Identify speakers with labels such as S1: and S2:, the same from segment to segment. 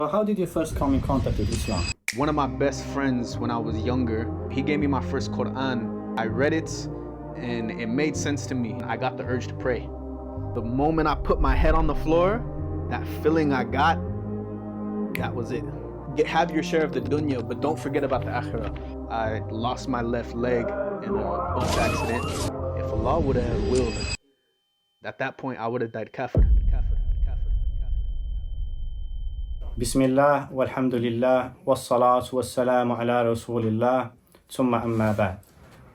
S1: How did you first come in contact with Islam?
S2: One of my best friends when I was younger, he gave me my first Qur'an. I read it and it made sense to me. I got the urge to pray. The moment I put my head on the floor, that feeling I got, that was it. Have your share of the dunya, but don't forget about the akhirah. I lost my left leg in a bus accident. If Allah would have willed, at that point I would have died kafir.
S1: Bismillah, walhamdulillah, wassalatu wassalamu ala rasulillah, thumma amma ba'd.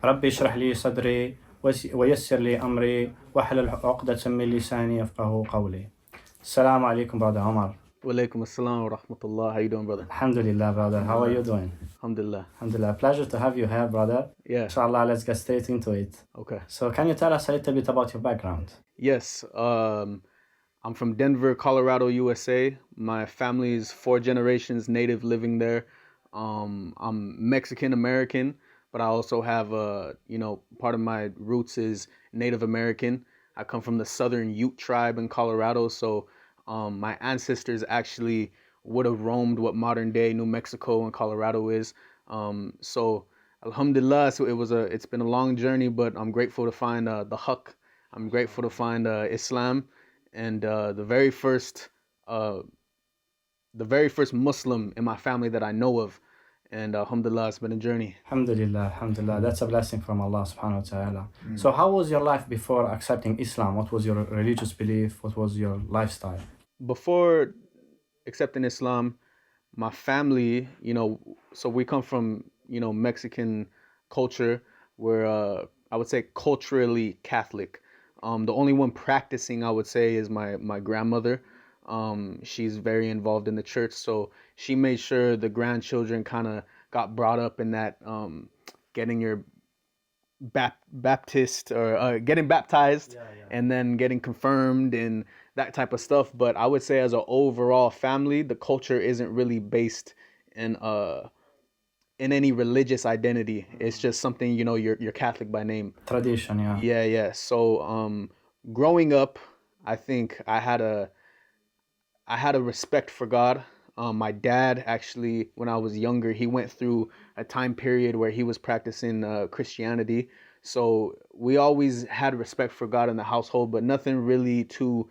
S1: Rabbi shrah li sadri, wa yassir li amri, wa halal uqdatan min lisani yafqahu qawli. Assalamu alaikum, brother Omar.
S2: Wa alaikum assalam wa rahmatullah. How you doing, brother?
S1: Alhamdulillah, brother. How are you doing?
S2: Alhamdulillah.
S1: Alhamdulillah. Pleasure to have you here, brother.
S2: Yeah.
S1: Inshallah, let's get straight into it.
S2: Okay.
S1: So can you tell us a little bit about your background?
S2: Yes. I'm from Denver, Colorado, USA. My family is 4 generations native living there. I'm Mexican American, but I also have part of my roots is Native American. I come from the Southern Ute tribe in Colorado, so my ancestors actually would have roamed what modern day New Mexico and Colorado is. So alhamdulillah, so it's been a long journey, but I'm grateful to find the haqq. I'm grateful to find Islam. And the very first Muslim in my family that I know of, and alhamdulillah, it's been a journey.
S1: Alhamdulillah, alhamdulillah. That's a blessing from Allah subhanahu wa ta'ala. So how was your life before accepting Islam? What was your religious belief? What was your lifestyle?
S2: Before accepting Islam, my family, so we come from, Mexican culture. We're, I would say, culturally Catholic. The only one practicing, I would say, is my grandmother. She's very involved in the church, so she made sure the grandchildren kind of got brought up in that getting your baptist or getting baptized, and then getting confirmed and that type of stuff. But I would say as an overall family, the culture isn't really based in any religious identity. It's just something, you're Catholic by name.
S1: Tradition, yeah.
S2: Yeah. So growing up, I think I had a respect for God. My dad actually, when I was younger, he went through a time period where he was practicing Christianity. So we always had respect for God in the household, but nothing really too,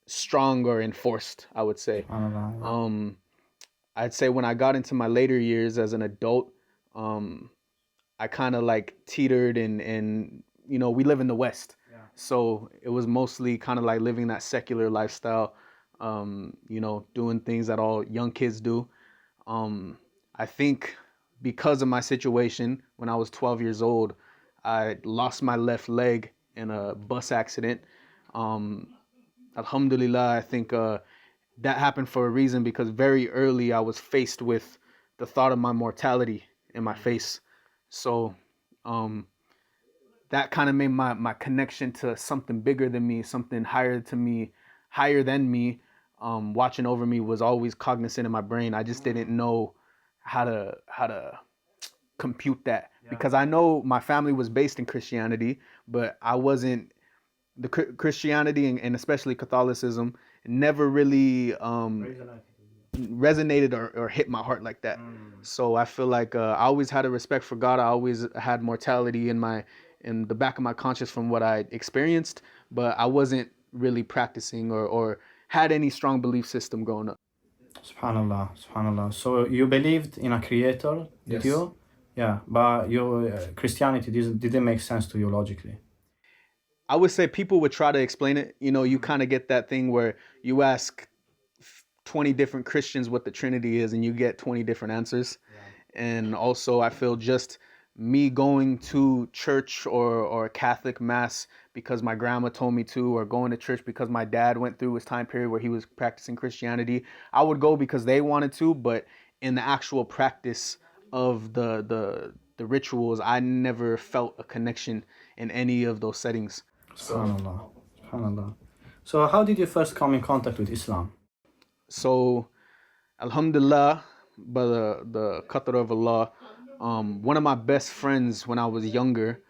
S2: strong or enforced, I would say. I'd say when I got into my later years as an adult, I kind of like teetered and we live in the West. Yeah. So it was mostly kind of like living that secular lifestyle, doing things that all young kids do. I think because of my situation, when I was 12 years old, I lost my left leg in a bus accident. Alhamdulillah, I think that happened for a reason, because very early I was faced with the thought of my mortality in my face. So that kind of made my connection to something bigger than me, something higher than me, watching over me, was always cognizant in my brain. I just didn't know how to compute that, because I know my family was based in Christianity, but I wasn't. The Christianity and especially Catholicism never really resonated or hit my heart like that. So I feel like I always had a respect for God. I always had mortality in the back of my conscience from what I experienced, but I wasn't really practicing or had any strong belief system growing up.
S1: Subhanallah, subhanallah. So you believed in a creator, did you? Yeah, but your Christianity didn't make sense to you logically.
S2: I would say people would try to explain it. You kind of get that thing where you ask 20 different Christians what the Trinity is and you get 20 different answers. Yeah. And also I feel just me going to church or Catholic mass because my grandma told me to, or going to church because my dad went through his time period where he was practicing Christianity. I would go because they wanted to, but in the actual practice of the rituals, I never felt a connection in any of those settings.
S1: SubhanAllah. SubhanAllah. So how did you first come in contact with Islam?
S2: So, alhamdulillah, by the qadr of Allah, one of my best friends when I was younger,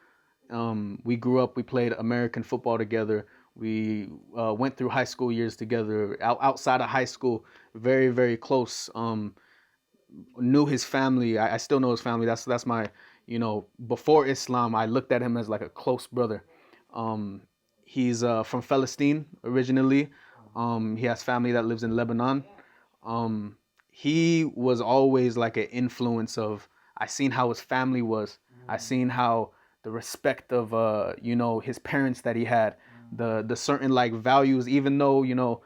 S2: we grew up, we played American football together. We went through high school years together. Outside of high school, very, very close. Knew his family. I still know his family. That's my, before Islam, I looked at him as like a close brother. Um, he's from Palestine originally. He has family that lives in Lebanon. Um, he was always like an influence of. I seen how his family was. I seen how the respect of his parents that he had, the certain like values. Even though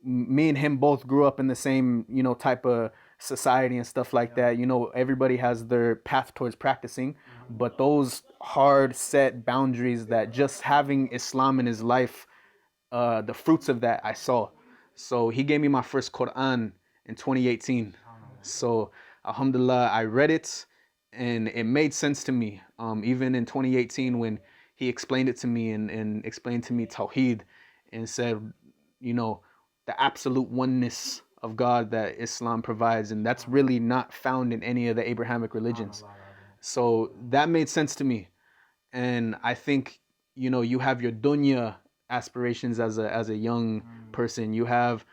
S2: me and him both grew up in the same type of society and stuff like that. Everybody has their path towards practicing, but those hard set boundaries that just having Islam in his life, the fruits of that I saw. So he gave me my first Qur'an in 2018. So alhamdulillah, I read it and it made sense to me. Even in 2018 when he explained it to me and explained to me Tawheed and said, the absolute oneness of God that Islam provides, and that's really not found in any of the Abrahamic religions. So that made sense to me. And I think, you have your dunya aspirations as a young person. You have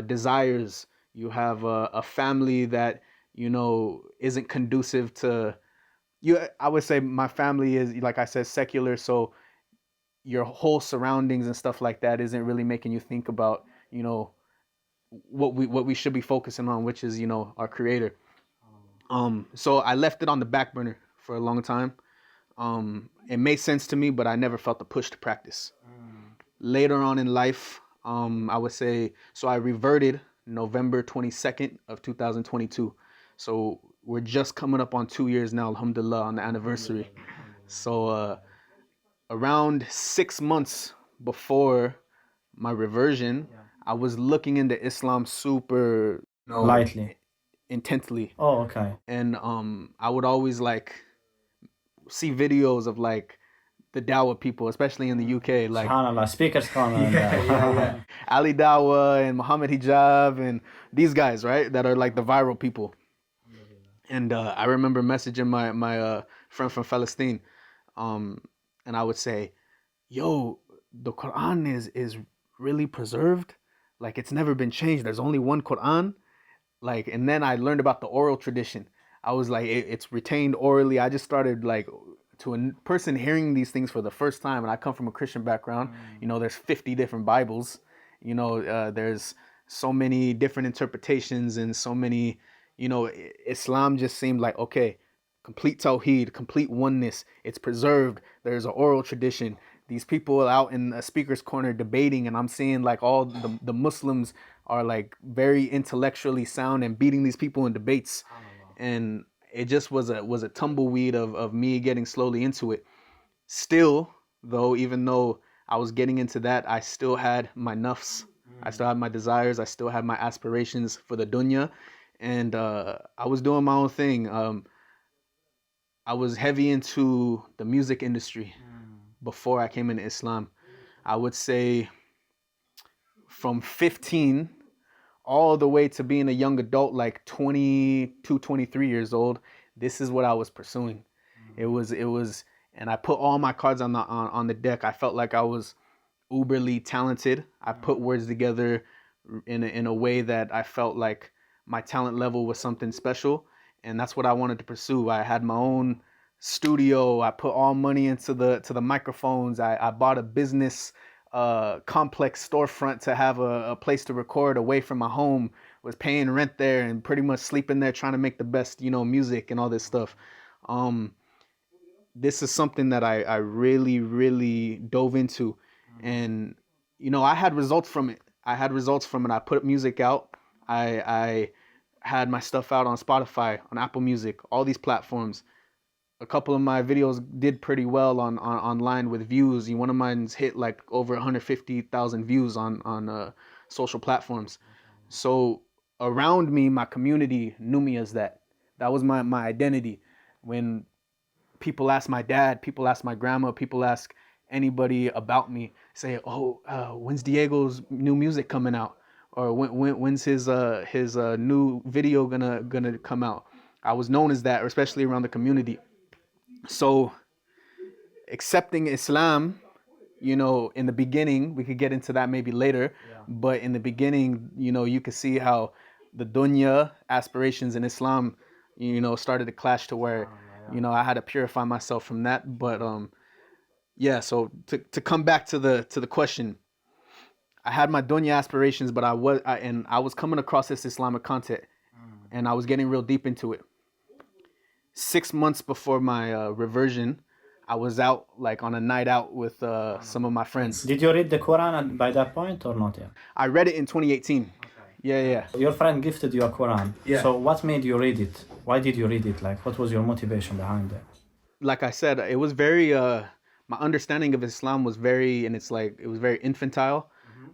S2: desires. You have a family that, isn't conducive to you. I would say my family is, like I said, secular. So your whole surroundings and stuff like that isn't really making you think about, what we should be focusing on, which is, our creator. So I left it on the back burner for a long time. It made sense to me, but I never felt the push to practice. Later on in life, I would say, so I reverted November 22nd of 2022. So we're just coming up on 2 years now, alhamdulillah, on the anniversary. So around 6 months before my reversion, I was looking into Islam super
S1: Lightly.
S2: intensely.
S1: Oh, okay.
S2: And I would always like see videos of like the Dawa people, especially in the UK, like
S1: SubhanAllah, speakers comment.
S2: Ali Dawa and Muhammad Hijab and these guys, right? That are like the viral people. And I remember messaging my friend from Palestine, and I would say, "Yo, the Quran is really preserved. Like it's never been changed. There's only one Quran." Like, and then I learned about the oral tradition. I was like, it's retained orally. I just started like to a person hearing these things for the first time, and I come from a Christian background. There's 50 different Bibles. There's so many different interpretations and so many. Islam just seemed like, okay, complete Tawheed, complete oneness. It's preserved. There's an oral tradition. These people out in a speaker's corner debating, and I'm seeing like all the Muslims are like very intellectually sound and beating these people in debates. And it just was a tumbleweed of me getting slowly into it. Still, though, even though I was getting into that, I still had my nafs. I still had my desires. I still had my aspirations for the dunya. And I was doing my own thing. I was heavy into the music industry before I came into Islam. I would say from 15 all the way to being a young adult, like 22, 23 years old, this is what I was pursuing. It was, and I put all my cards on the deck. I felt like I was uberly talented. I put words together in a way that I felt like my talent level was something special, and that's what I wanted to pursue. I had my own studio. I put all money into the microphones. I bought a business complex storefront to have a place to record away from my home. Was paying rent there and pretty much sleeping there trying to make the best music and all this stuff. This is something that I really, really dove into, and I had results from it. I put music out. I had my stuff out on Spotify, on Apple Music, all these platforms. A couple of my videos did pretty well on online with views. One of mine's hit like over 150,000 views on social platforms. So around me, my community knew me as that. That was my identity. When people ask my dad, people ask my grandma, people ask anybody about me, say, "Oh, when's Diego's new music coming out?" Or when's his new video gonna come out? I was known as that, especially around the community. So accepting Islam you know, in the beginning, we could get into that maybe later, but in the beginning, you know, you could see how the dunya aspirations in Islam, you know, started to clash to where, you know, I had to purify myself from that. But yeah, so to come back to the question, I had my dunya aspirations, but I was coming across this Islamic content, and I was getting real deep into it. 6 months before my reversion, I was out like on a night out with some of my friends.
S1: Did you read the Quran by that point or not yet?
S2: I read it in 2018. Yeah.
S1: Your friend gifted you a Quran.
S2: Yeah.
S1: So what made you read it? Why did you read it? Like, what was your motivation behind it?
S2: Like I said, it was very my understanding of Islam was very, and it's like it was very infantile.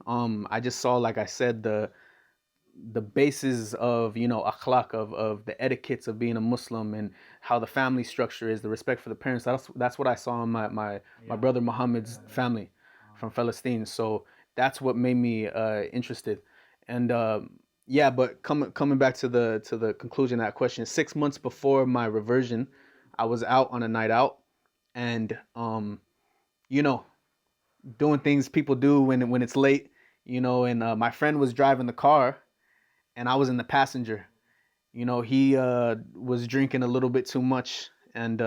S2: I just saw, like I said, the basis of, you know, akhlaq, of the etiquettes of being a Muslim, and how the family structure is, the respect for the parents. That's what I saw in my brother Muhammad's family from Palestine. So that's what made me interested. And yeah, but coming back to the conclusion of that question, 6 months before my reversion, I was out on a night out, and you know, doing things people do when it's late, you know, and my friend was driving the car, and I was in the passenger. You know, he was drinking a little bit too much, and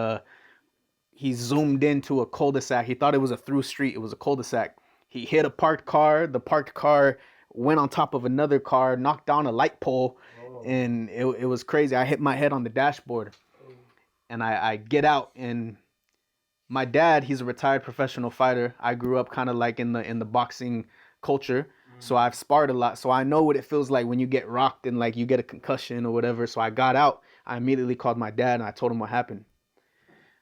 S2: he zoomed into a cul-de-sac. He thought it was a through street. It was a cul-de-sac. He hit a parked car. The parked car went on top of another car, knocked down a light pole, and it was crazy. I hit my head on the dashboard, and I get out, and my dad, he's a retired professional fighter. I grew up kind of like in the boxing culture. So I've sparred a lot. So I know what it feels like when you get rocked and like you get a concussion or whatever. So I got out. I immediately called my dad and I told him what happened.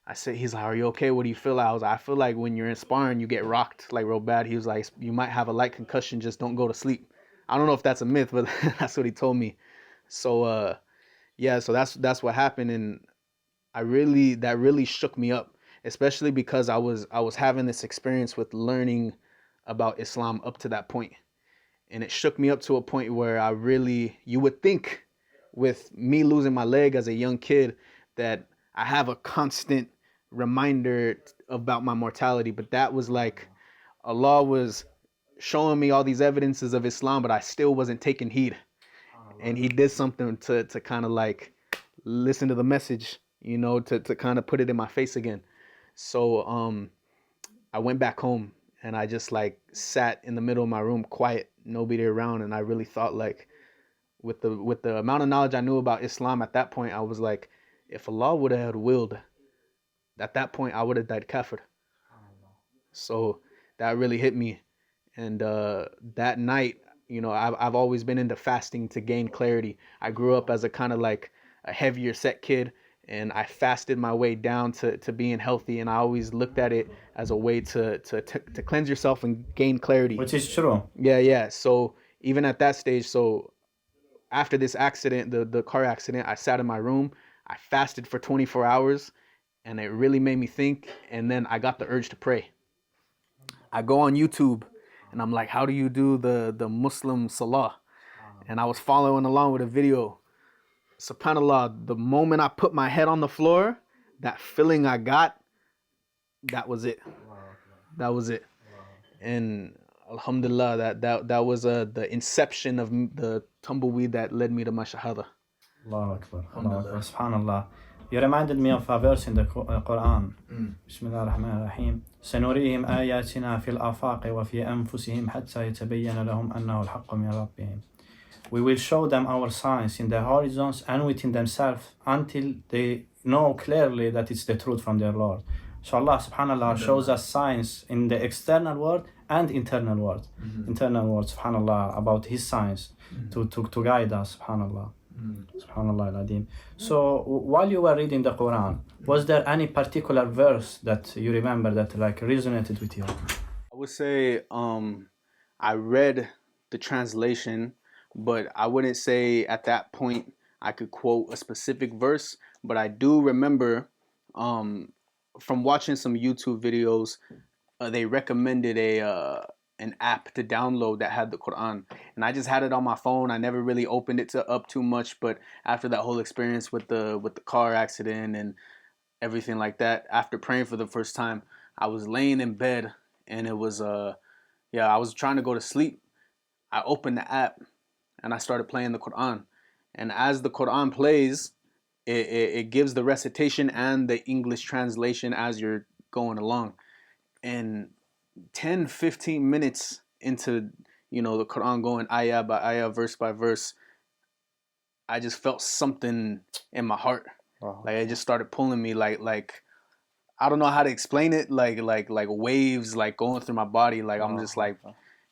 S2: I said, he's like, are you okay? What do you feel like? I was like, I feel like when you're in sparring, you get rocked like real bad. He was like, you might have a light concussion. Just don't go to sleep. I don't know if that's a myth, but that's what he told me. So yeah, so that's what happened. And that really shook me up, especially because I was having this experience with learning about Islam up to that point. And it shook me up to a point where you would think with me losing my leg as a young kid that I have a constant reminder about my mortality. But that was like Allah was showing me all these evidences of Islam, but I still wasn't taking heed. And he did something to kind of like listen to the message, you know, to kind of put it in my face again. So I went back home and I just like sat in the middle of my room, quiet, nobody around. And I really thought, like, with the amount of knowledge I knew about Islam at that point, I was like, if Allah would have willed, at that point I would have died kafir. So that really hit me. And that night, you know, I've always been into fasting to gain clarity. I grew up as a kind of like a heavier set kid, and I fasted my way down to being healthy. And I always looked at it as a way to cleanse yourself and gain clarity.
S1: Which is true.
S2: Yeah. So even at that stage, so after this accident, the car accident, I sat in my room, I fasted for 24 hours, and it really made me think. And then I got the urge to pray. I go on YouTube, and I'm like, how do you do the Muslim salah? And I was following along with a video. SubhanAllah, the moment I put my head on the floor, that feeling I got, that was it. That was it. And alhamdulillah, that was the inception of the tumbleweed that led me to my Shahada.
S1: Allahu Akbar. Allahu Akbar. SubhanAllah. You reminded me of a verse in the Qur'an. Bismillah ar-Rahman ar-Rahim. سنريهم آياتنا في الآفاق وفي أنفسهم حتى يتبين لهم أنه الحق من ربهم. We will show them our signs in the horizons and within themselves until they know clearly that it's the truth from their Lord. So Allah subhanAllah shows us signs in the external world and internal world. Internal world, subhanAllah, about His signs to guide us, subhanAllah. Subhanallah al-Adim. So while you were reading the Quran, was there any particular verse that you remember that like resonated with you?
S2: I would say I read the translation, but I wouldn't say at that point I could quote a specific verse. But I do remember from watching some YouTube videos, they recommended an app to download that had the Qur'an, and I just had it on my phone. I never really opened it up too much, but after that whole experience with the car accident and everything like that, after praying for the first time, I was laying in bed and it was yeah, I was trying to go to sleep. I opened the app and I started playing the Qur'an. And as the Qur'an plays, it gives the recitation and the English translation as you're going along. And 10, 15 minutes into, the Quran going ayah by ayah, verse by verse, I just felt something in my heart. Like it just started pulling me like I don't know how to explain it, like waves like going through my body. Like I'm just like,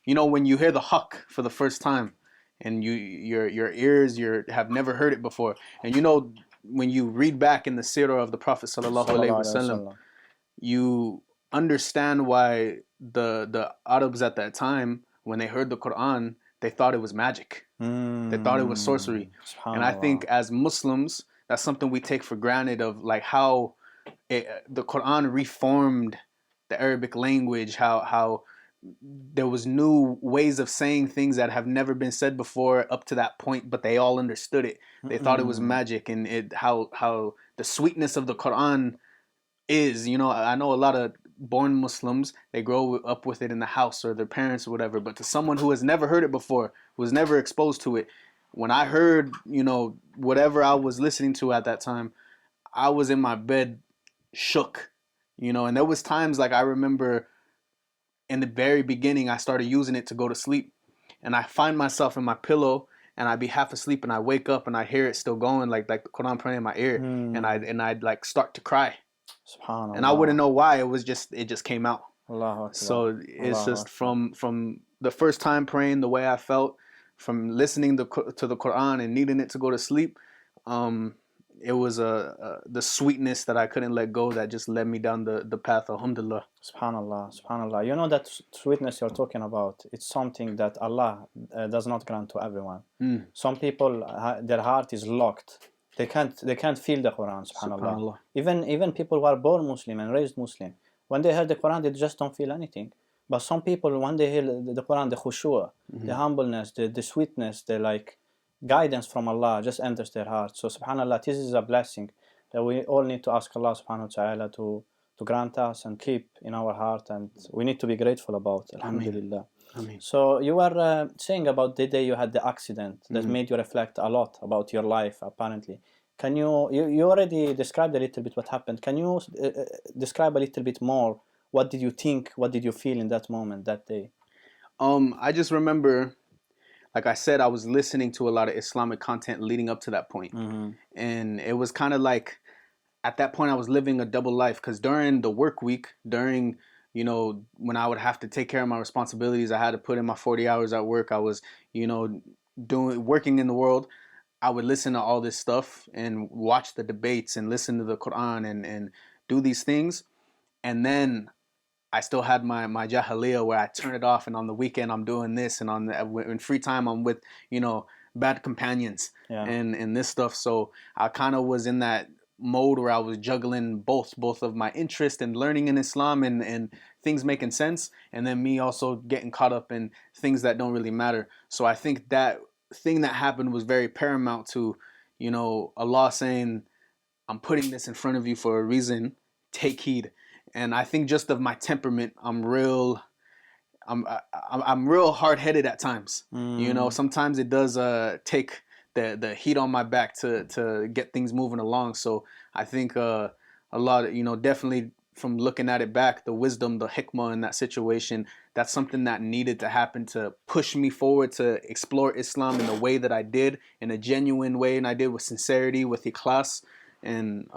S2: when you hear the haqq for the first time and your ears have never heard it before. And when you read back in the seerah of the Prophet sallallahu alaihi wasallam, you understand why the Arabs at that time, when they heard the Quran, they thought it was magic. They thought it was sorcery. And I think as Muslims, that's something we take for granted, of like how the Quran reformed the Arabic language, how there was new ways of saying things that have never been said before up to that point, but they all understood it. They thought it was magic, and how the sweetness of the Quran is, I know a lot of born Muslims, they grow up with it in the house or their parents or whatever, but to someone who has never heard it before, was never exposed to it, when I heard, whatever I was listening to at that time, I was in my bed shook, and there was times, like I remember in the very beginning, I started using it to go to sleep, and I find myself in my pillow and I'd be half asleep and I wake up and I hear it still going, like the Quran playing in my ear, and I'd like start to cry.
S1: Subhanallah.
S2: And I wouldn't know why. It just came out.
S1: Allahu Akbar.
S2: So it's
S1: Allahu
S2: just
S1: Akbar.
S2: from the first time praying the way I felt, from listening to the Quran and needing it to go to sleep. It was the sweetness that I couldn't let go that just led me down the path. Alhamdulillah.
S1: Subhanallah. You know that sweetness you're talking about, it's something that Allah does not grant to everyone. Some people, their heart is locked. They can't feel the Quran. Subhanallah. Even people who are born Muslim and raised Muslim, when they hear the Quran, they just don't feel anything. But some people, when they hear the Quran, the khushu', the humbleness, the sweetness, the like guidance from Allah just enters their heart. So subhanallah, this is a blessing that we all need to ask Allah subhanahu wa ta'ala to grant us and keep in our heart, and we need to be grateful about. Alhamdulillah.
S2: Ameen.
S1: So you were saying about the day you had the accident that made you reflect a lot about your life, apparently. Can you already described a little bit what happened. Can you describe a little bit more? What did you think? What did you feel in that moment, that day?
S2: I just remember, like I said, I was listening to a lot of Islamic content leading up to that point. And it was kind of like, at that point I was living a double life, because during the work week, during when I would have to take care of my responsibilities, I had to put in my 40 hours at work, I was working in the world, I would listen to all this stuff and watch the debates and listen to the Quran and do these things. And then I still had my jahiliyyah, where I turn it off, and on the weekend I'm doing this, and in free time I'm with bad companions and this stuff. So I kind of was in that mode where I was juggling both of my interest in learning in Islam and things making sense, and then me also getting caught up in things that don't really matter. So I think that thing that happened was very paramount to Allah saying, I'm putting this in front of you for a reason, take heed. And I think just of my temperament, I'm real hard-headed at times. Sometimes it does take the heat on my back to get things moving along. So I think a lot of, definitely from looking at it back, the wisdom, the hikmah in that situation, that's something that needed to happen to push me forward to explore Islam in the way that I did, in a genuine way, and I did with sincerity, with ikhlas. And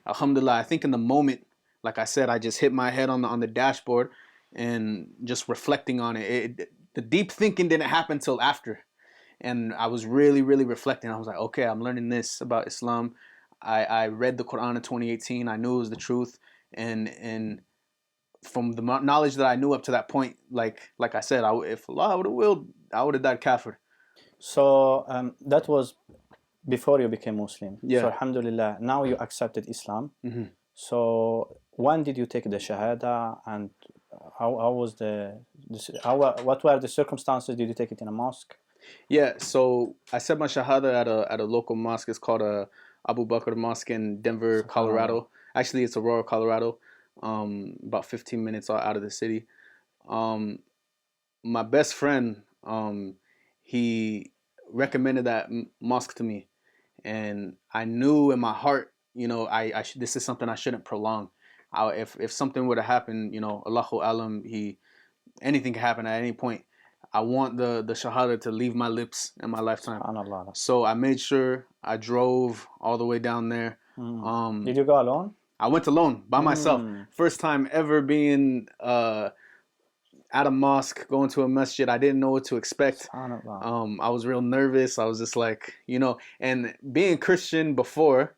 S2: alhamdulillah, I think in the moment, like I said, I just hit my head on the dashboard and just reflecting on it. The deep thinking didn't happen till after. And I was really, really reflecting. I was like, okay, I'm learning this about Islam. I read the Quran in 2018. I knew it was the truth. And from the knowledge that I knew up to that point, like I said, if Allah would have willed, I would have died kafir.
S1: So that was before you became Muslim.
S2: Yeah.
S1: So alhamdulillah, now you accepted Islam. So when did you take the Shahada, and how was what were the circumstances? Did you take it in a mosque?
S2: Yeah, so I said my Shahada at a local mosque. It's called Abu Bakr Mosque in Denver, Colorado. Actually, it's Aurora, Colorado, about 15 minutes out of the city. Um, my best friend, he recommended that mosque to me, and I knew in my heart, this is something I shouldn't prolong. If something were to happen, Allahu alam, anything can happen at any point. I want the Shahada to leave my lips in my lifetime.
S1: SubhanAllah.
S2: So I made sure I drove all the way down there.
S1: Did you go alone?
S2: I went alone by myself. First time ever being at a mosque, going to a masjid. I didn't know what to expect.
S1: SubhanAllah.
S2: I was real nervous. I was just like, and being Christian before,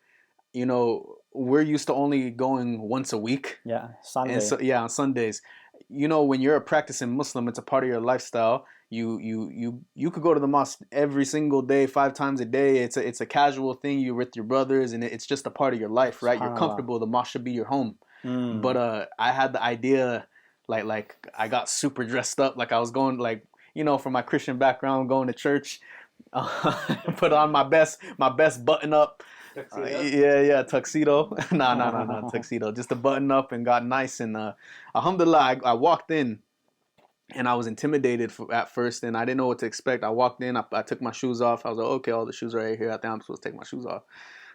S2: we're used to only going once a week.
S1: Yeah, Sunday.
S2: And so, on Sundays. When you're a practicing Muslim, it's a part of your lifestyle. You could go to the mosque every single day, 5 times a day. It's a casual thing. You're with your brothers, and it's just a part of your life, right? You're comfortable. The mosque should be your home. But I had the idea, like I got super dressed up, like I was going, from my Christian background, going to church. Put on my best button up. Tuxedo. Nah, tuxedo. Just a button up, and got nice. And alhamdulillah, I walked in, and I was intimidated at first, and I didn't know what to expect. I walked in, I took my shoes off. I was like, okay, all the shoes are right here. I think I'm supposed to take my shoes off.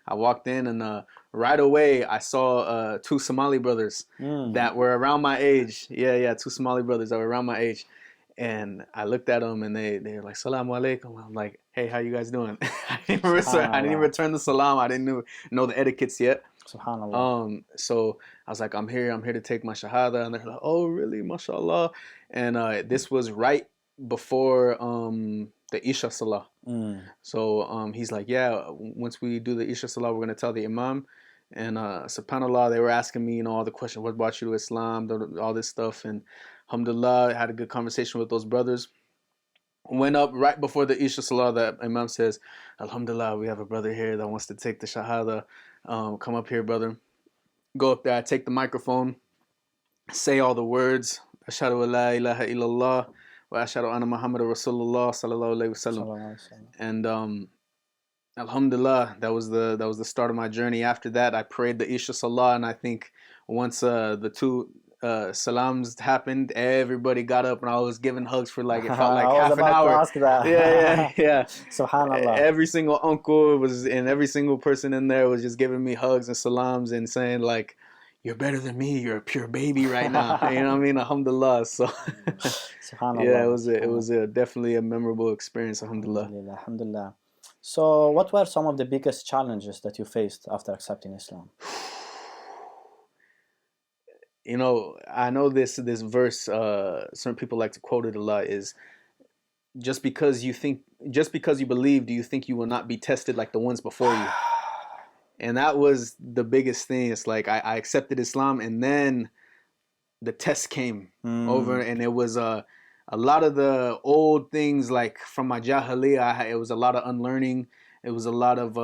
S2: I walked in, and right away I saw 2 Somali brothers that were around my age. 2 Somali brothers that were around my age. And I looked at them, and they were like, "Salaam alaikum." I'm like, "Hey, how you guys doing?" I didn't even return the salam. I didn't know the etiquettes yet.
S1: SubhanAllah.
S2: So I was like, I'm here to take my Shahada. And they're like, "Oh, really? MashaAllah." And this was right before the Isha Salah. So he's like, "Yeah, once we do the Isha Salah, we're going to tell the Imam." And subhanAllah, they were asking me, all the questions, what brought you to Islam, all this stuff. And alhamdulillah, I had a good conversation with those brothers. Went up right before the Isha Salah, that Imam says, "Alhamdulillah, we have a brother here that wants to take the Shahada. Come up here, brother." Go up there, I take the microphone, say all the words, Ashhadu an la ilaha illallah, wa ashhadu anna Muhammadur Rasulullah sallallahu alayhi wasallam. And alhamdulillah, that was the start of my journey. After that, I prayed the Isha Salah, and I think once the 2 salams happened, everybody got up, and I was giving hugs for it felt like half an hour.
S1: To ask that.
S2: Yeah.
S1: SubhanAllah.
S2: Every single uncle and every single person in there was just giving me hugs and salams and saying like, "You're better than me. You're a pure baby right now." You know what I mean? Alhamdulillah. So
S1: SubhanAllah.
S2: it was definitely a memorable experience. Alhamdulillah.
S1: Alhamdulillah. So what were some of the biggest challenges that you faced after accepting Islam?
S2: I know this verse, certain people like to quote it a lot, is just because you believe, do you think you will not be tested like the ones before you? And that was the biggest thing. It's like I accepted Islam, and then the test came over, and it was a lot of the old things, like from my jahiliyyah, it was a lot of unlearning. It was a lot of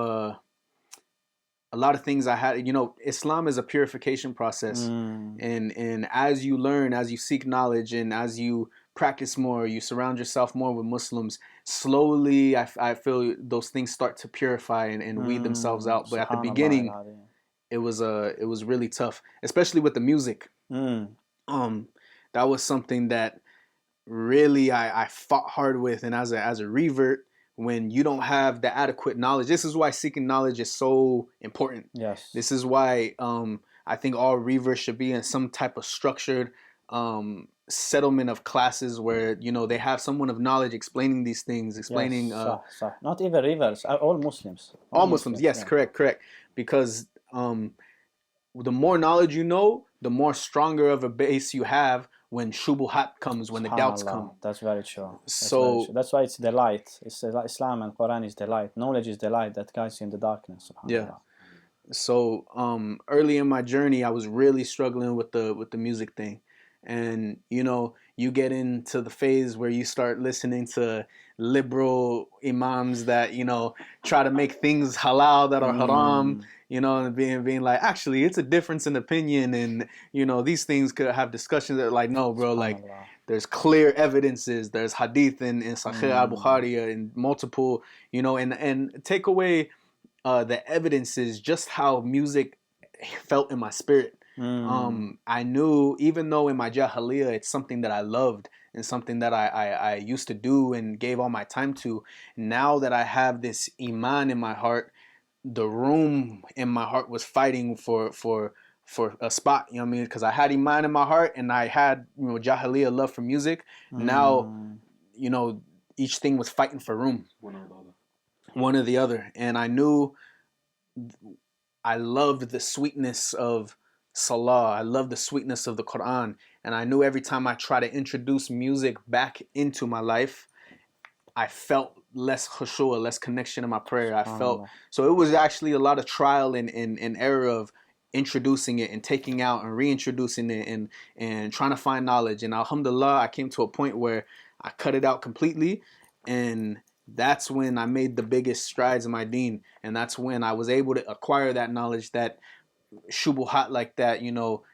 S2: things I had. Islam is a purification process, and as you learn, as you seek knowledge, and as you practice more, you surround yourself more with Muslims, slowly I feel those things start to purify and weed themselves out. But at the beginning, it was really tough, especially with the music. That was something that really I fought hard with. And as a revert, when you don't have the adequate knowledge, this is why seeking knowledge is so important.
S1: Yes.
S2: This is why I think all reverts should be in some type of structured settlement of classes where they have someone of knowledge explaining these things, explaining
S1: not even reverts, all Muslims.
S2: All Muslims, yes, yeah. Correct. Because the more knowledge you know, the more stronger of a base you have when shubuhat comes, when the doubts come.
S1: That's very true. That's why it's the light. Islam and Qur'an is the light. Knowledge is the light that guides you in the darkness.
S2: Yeah. So early in my journey, I was really struggling with the music thing. And you get into the phase where you start listening to liberal imams that try to make things halal that are haram, and being like, actually it's a difference in opinion, and these things could have discussions that like, no bro, like there's clear evidences, there's hadith in Sahih al-Bukhari and multiple, and take away the evidences, just how music felt in my spirit. I knew, even though in my jahiliyyah it's something that I loved and something that I used to do and gave all my time to, now that I have this iman in my heart, the room in my heart was fighting for a spot, you know what I mean? Because I had iman in my heart and I had, jahiliyyah love for music. Now, each thing was fighting for room, one or the other. And I knew I loved the sweetness of Salah. I loved the sweetness of the Qur'an. And I knew every time I try to introduce music back into my life, I felt less khushu', less connection in my prayer. I felt, so it was actually a lot of trial and error of introducing it and taking out and reintroducing it and trying to find knowledge. And alhamdulillah, I came to a point where I cut it out completely. And that's when I made the biggest strides in my deen. And that's when I was able to acquire that knowledge that shubuhat like that,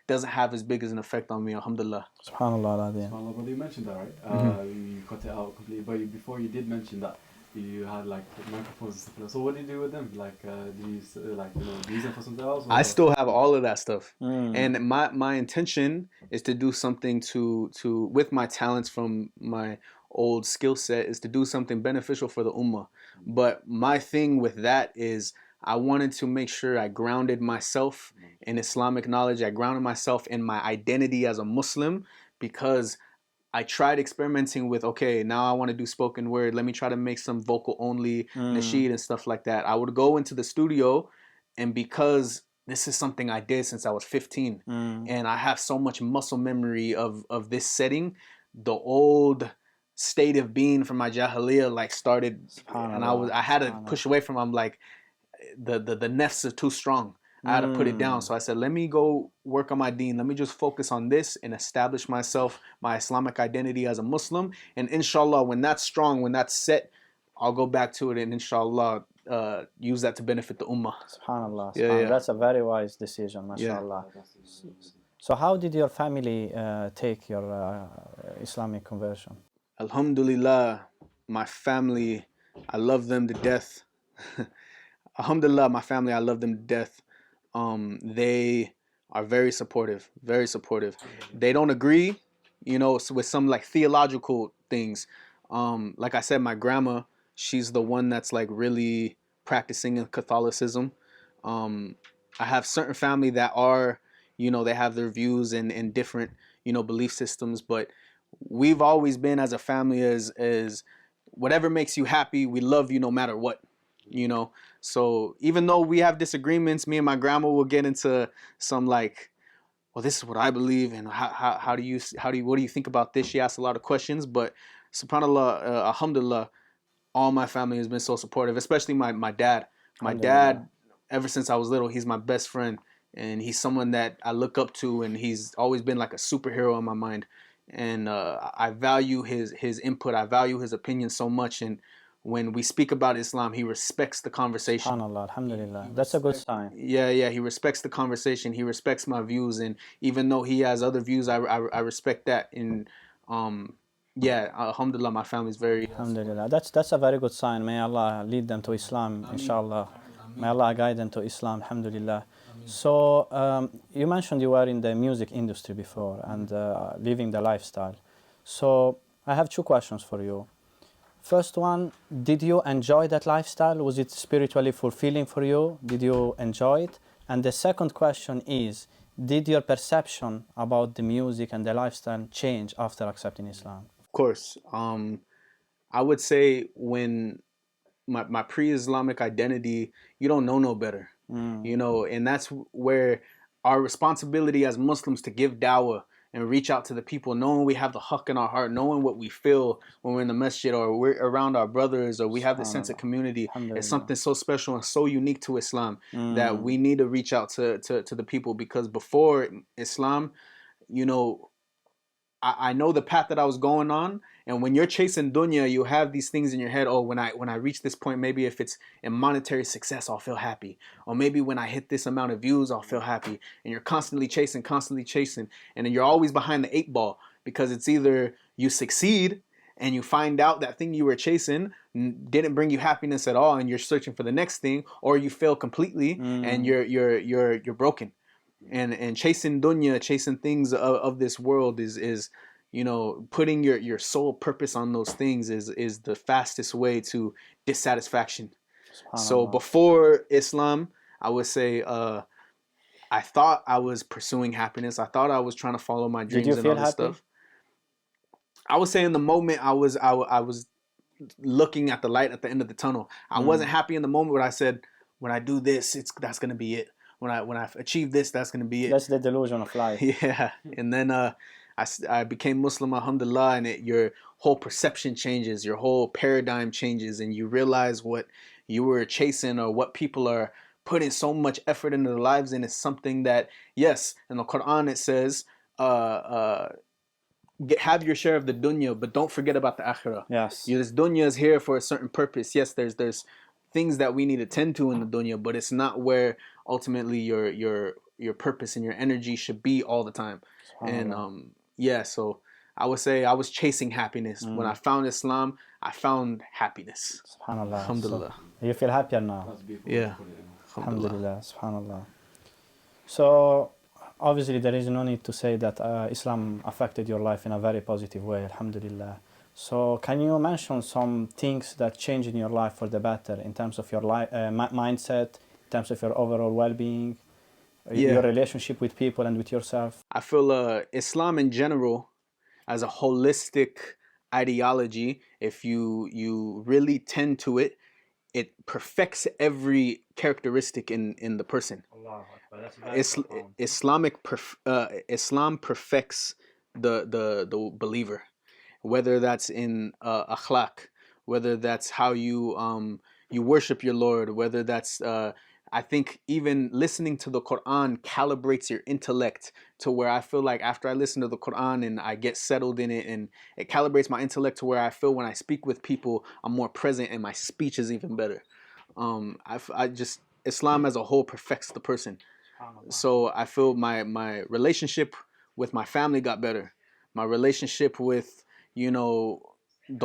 S2: doesn't have as big as an effect on me, alhamdulillah.
S3: SubhanAllah, brother, you mentioned that, right? You cut it out completely, but before you did mention that you had like microphones and stuff like that. So what did you do with them? Like, do you use them for something else? Or?
S2: I still have all of that stuff, and my intention is to do something to with my talents from my old skill set is to do something beneficial for the ummah. But my thing with that is I wanted to make sure I grounded myself in Islamic knowledge. I grounded myself in my identity as a Muslim, because I tried experimenting with, okay, now I want to do spoken word. Let me try to make some vocal only nasheed and stuff like that. I would go into the studio, and because this is something I did since I was 15, and I have so much muscle memory of this setting, the old state of being from my jahiliyyah like started, and I had to push away from. I'm like, the nafs are too strong. I had to put it down. So I said, let me go work on my deen. Let me just focus on this and establish myself, my Islamic identity as a Muslim. And inshallah, when that's strong, when that's set, I'll go back to it and inshallah use that to benefit the ummah.
S1: SubhanAllah. Yeah. That's a very wise decision, mashallah. Yeah. So how did your family take your Islamic conversion?
S2: Alhamdulillah, my family, I love them to death. Alhamdulillah, my family, I love them to death. They are very supportive, very supportive. They don't agree, with some like theological things. Like I said, my grandma, she's the one that's like really practicing in Catholicism. I have certain family that are, they have their views and different, belief systems, but we've always been as a family as whatever makes you happy, we love you no matter what. So even though we have disagreements, me and my grandma will get into some like, well, this is what I believe, and what do you think about this? She asks a lot of questions, but subhanallah, alhamdulillah, all my family has been so supportive, especially my dad. My dad, ever since I was little, he's my best friend, and he's someone that I look up to, and he's always been like a superhero in my mind. And I value his input, I value his opinion so much, and when we speak about Islam, he respects the conversation.
S1: SubhanAllah, alhamdulillah. That's a good sign.
S2: Yeah, he respects the conversation. He respects my views, and even though he has other views, I respect that. And alhamdulillah, my family's very...
S1: Alhamdulillah. That's a very good sign. May Allah lead them to Islam, inshallah. May Allah guide them to Islam, alhamdulillah. So you mentioned you were in the music industry before and living the lifestyle. So I have two questions for you. First one, did you enjoy that lifestyle? Was it spiritually fulfilling for you? Did you enjoy it? And the second question is, did your perception about the music and the lifestyle change after accepting Islam?
S2: Of course. I would say when my pre-Islamic identity, you don't know no better. And that's where our responsibility as Muslims to give dawah and reach out to the people, knowing we have the haqq in our heart, knowing what we feel when we're in the masjid or we're around our brothers or we have this sense of community. It's something so special and so unique to Islam that we need to reach out to the people, because before Islam, I know the path that I was going on, and when you're chasing dunya, you have these things in your head. Oh, when I reach this point, maybe if it's in monetary success, I'll feel happy. Or maybe when I hit this amount of views, I'll feel happy. And you're constantly chasing, and then you're always behind the 8 ball, because it's either you succeed and you find out that thing you were chasing didn't bring you happiness at all, and you're searching for the next thing, or you fail completely and you're broken. And chasing dunya, chasing things of this world is putting your sole purpose on those things is the fastest way to dissatisfaction. So
S1: Subhanallah.
S2: before Islam, I would say I thought I was pursuing happiness. I thought I was trying to follow my
S1: Did you
S2: dreams and all
S1: feel
S2: this
S1: happy?
S2: stuff. I would say in the moment I was looking at the light at the end of the tunnel. I wasn't happy in the moment, but I said, when I do this, that's gonna be it. When I achieve this, that's gonna be it.
S1: That's the delusion of life.
S2: Yeah. And then I became Muslim, alhamdulillah, and your whole perception changes, your whole paradigm changes, and you realize what you were chasing or what people are putting so much effort into their lives in is something that, yes, in the Qur'an it says, have your share of the dunya, but don't forget about the akhirah.
S1: Yes.
S2: This dunya is here for a certain purpose. Yes, there's things that we need to tend to in the dunya, but it's not where ultimately your purpose and your energy should be all the time. And yeah, so I would say I was chasing happiness. When I found Islam, I found happiness.
S1: Subhanallah.
S2: Alhamdulillah.
S1: So you feel happier now?
S3: That's beautiful.
S2: Yeah.
S1: Alhamdulillah. Subhanallah. So obviously there is no need to say that Islam affected your life in a very positive way. Alhamdulillah. So can you mention some things that changed in your life for the better in terms of your mindset, in terms of your overall well-being, your relationship with people and with yourself?
S2: I feel Islam in general, as a holistic ideology, if you really tend to it, it perfects every characteristic in the person. Islam perfects the believer, whether that's in akhlaq, whether that's how you worship your Lord, whether that's I think even listening to the Qur'an calibrates your intellect to where I feel like after I listen to the Qur'an and I get settled in it, and it calibrates my intellect to where I feel when I speak with people, I'm more present and my speech is even better. I just, Islam as a whole perfects the person. So I feel my relationship with my family got better. My relationship with, the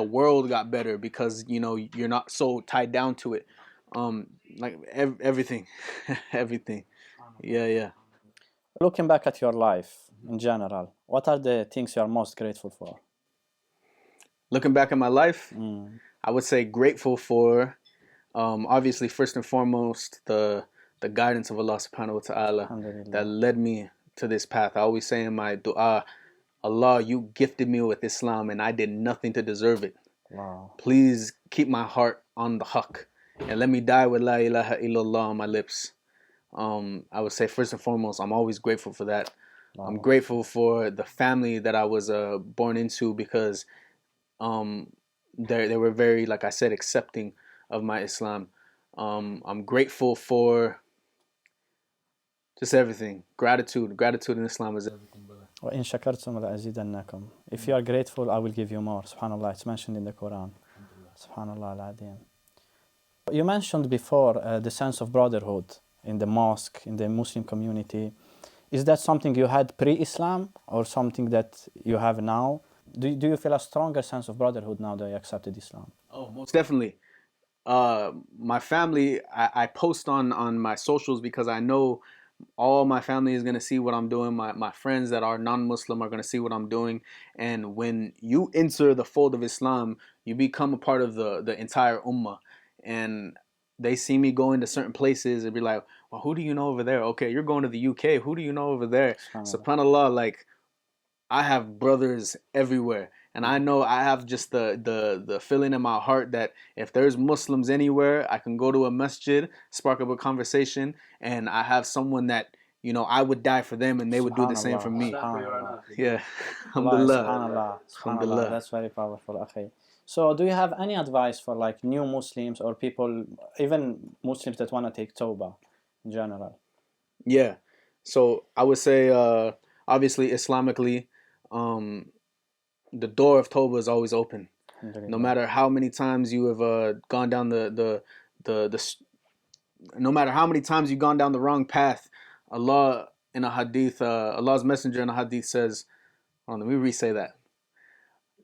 S2: world got better because, you're not so tied down to it. Like everything, everything. Yeah.
S1: Looking back at your life in general, what are the things you are most grateful for?
S2: Looking back at my life, I would say grateful for, obviously, first and foremost, the guidance of Allah subhanahu wa ta'ala that led me to this path. I always say in my dua, Allah, you gifted me with Islam and I did nothing to deserve it.
S1: Wow.
S2: Please keep my heart on the haqq and let me die with la ilaha illallah on my lips. I would say first and foremost, I'm always grateful for that. Wow. I'm grateful for the family that I was born into because they were very, like I said, accepting of my Islam. I'm grateful for just everything. Gratitude in Islam is everything, brother.
S1: وَإِن شَكَرْتُمْ لَأَزِيدَنَّكُمْ. If you are grateful, I will give you more. Subhanallah, it's mentioned in the Quran. Subhanallah al-Adim. You mentioned before the sense of brotherhood in the mosque, in the Muslim community. Is that something you had pre-Islam or something that you have now? Do you feel a stronger sense of brotherhood now that you accepted Islam?
S2: Oh, most definitely. My family, I post on my socials because I know all my family is going to see what I'm doing. My friends that are non-Muslim are going to see what I'm doing. And when you enter the fold of Islam, you become a part of the entire ummah. And they see me going to certain places and be like, well, who do you know over there? Okay, you're going to the UK. Who do you know over there? SubhanAllah, like, I have brothers everywhere. And I know I have just the feeling in my heart that if there's Muslims anywhere, I can go to a masjid, spark up a conversation, and I have someone that, I would die for them and they would do the same for me. Yeah.
S1: Alhamdulillah. Subhanallah. That's very powerful, akhi. So do you have any advice for like new Muslims or people, even Muslims that want to take tawbah in general?
S2: Yeah. So I would say, obviously, Islamically, the door of Tawbah is always open. No matter how many times you have gone down no matter how many times you've gone down the wrong path, Allah in a hadith, Allah's messenger in a hadith says, let me re-say that.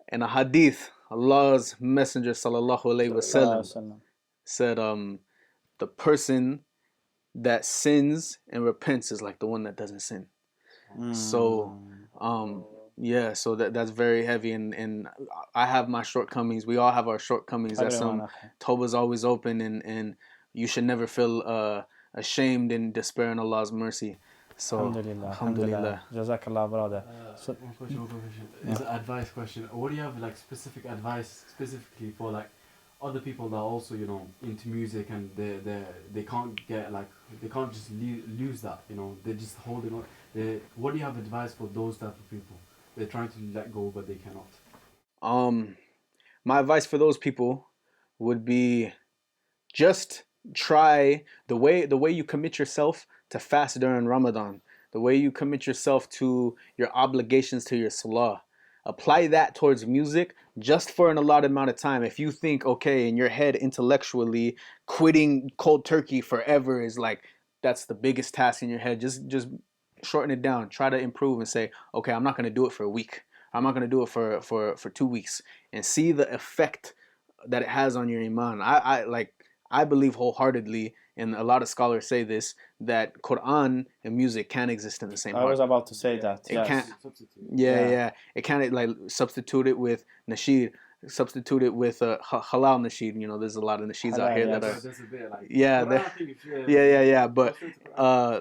S2: In a hadith, Allah's messenger sallallahu alaihi wasallam said, the person that sins and repents is like the one that doesn't sin. So, yeah, so that's very heavy, and I have my shortcomings. We all have our shortcomings. That's Tawbah is always open, and you should never feel ashamed and despair in Allah's mercy. So, Alhamdulillah.
S1: Jazakallah, brother.
S3: One question. It's an advice question. What do you have like specific advice specifically for like other people that are also, you know, into music and they can't get like, they can't just lose that, you know, they're just holding on. What do you have advice for those type of people? They're trying to let go but they cannot.
S2: My advice for those people would be just try the way you commit yourself to fast during Ramadan, the way you commit yourself to your obligations to your salah. Apply that towards music just for an allotted amount of time. If you think, okay, in your head intellectually, quitting cold turkey forever is like, that's the biggest task in your head, just shorten it down. Try to improve and say, okay, I'm not going to do it for a week. I'm not going to do it for 2 weeks, and see the effect that it has on your iman. I believe wholeheartedly, and a lot of scholars say this, that Qur'an and music can't exist in the same heart.
S1: I was about to say that.
S2: It can't. Yeah. It can't like substitute it with nasheed, substitute it with halal nasheed. You know, there's a lot of nasheeds out here that are. Yeah. But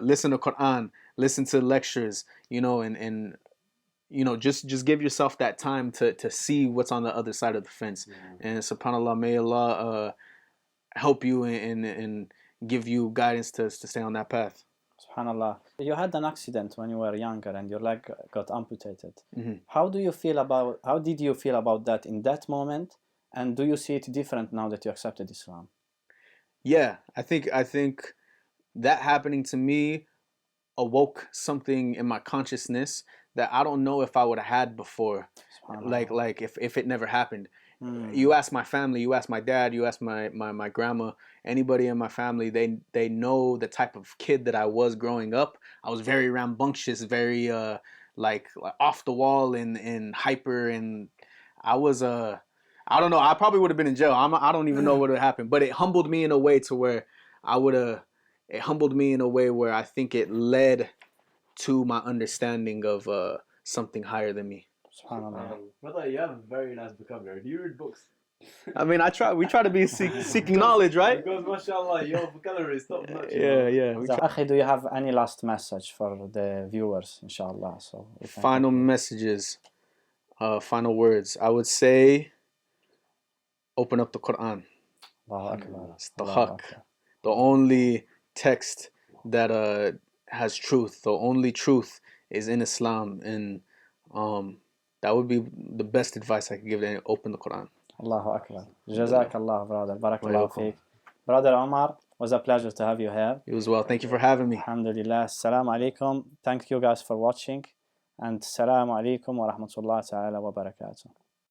S2: listen to Qur'an, listen to lectures. You know, and you know, just give yourself that time to see what's on the other side of the fence. And subhanAllah, may Allah help you and give you guidance to stay on that path.
S1: SubhanAllah. You had an accident when you were younger and your leg got amputated. How did you feel about that in that moment? And do you see it different now that you accepted Islam?
S2: Yeah, I think that happening to me awoke something in my consciousness that I don't know if I would have had before. Like if it never happened. You ask my family, you ask my dad, you ask my grandma, anybody in my family, they know the type of kid that I was growing up. I was very rambunctious, very like off the wall and hyper, and I was I don't know, I probably would have been in jail. I don't even know what would have happened, but it humbled me in a way to where it humbled me in a way where I think it led to my understanding of something higher than me.
S3: Brother, you have a very nice vocabulary. Do you read books?
S2: I mean, we try to be seeking knowledge, right?
S3: Because mashallah, your vocabulary is top notch.
S2: Yeah.
S1: Akhi, do you have any last message for the viewers, inshallah? So
S2: final messages, final words. I would say, open up the Qur'an. It's the haqq, the only text that has truth. The only truth is in Islam, and that would be the best advice I could give them. Open the Qur'an.
S1: Allahu Akbar. Jazakallah, brother. Barakallahu feek. Brother Omar, was a pleasure to have you here.
S2: You as well. Thank you for having me.
S1: Alhamdulillah. Assalamu alaikum. Thank you guys for watching. And assalamu alaikum wa rahmatullahi ta'ala wa barakatuh.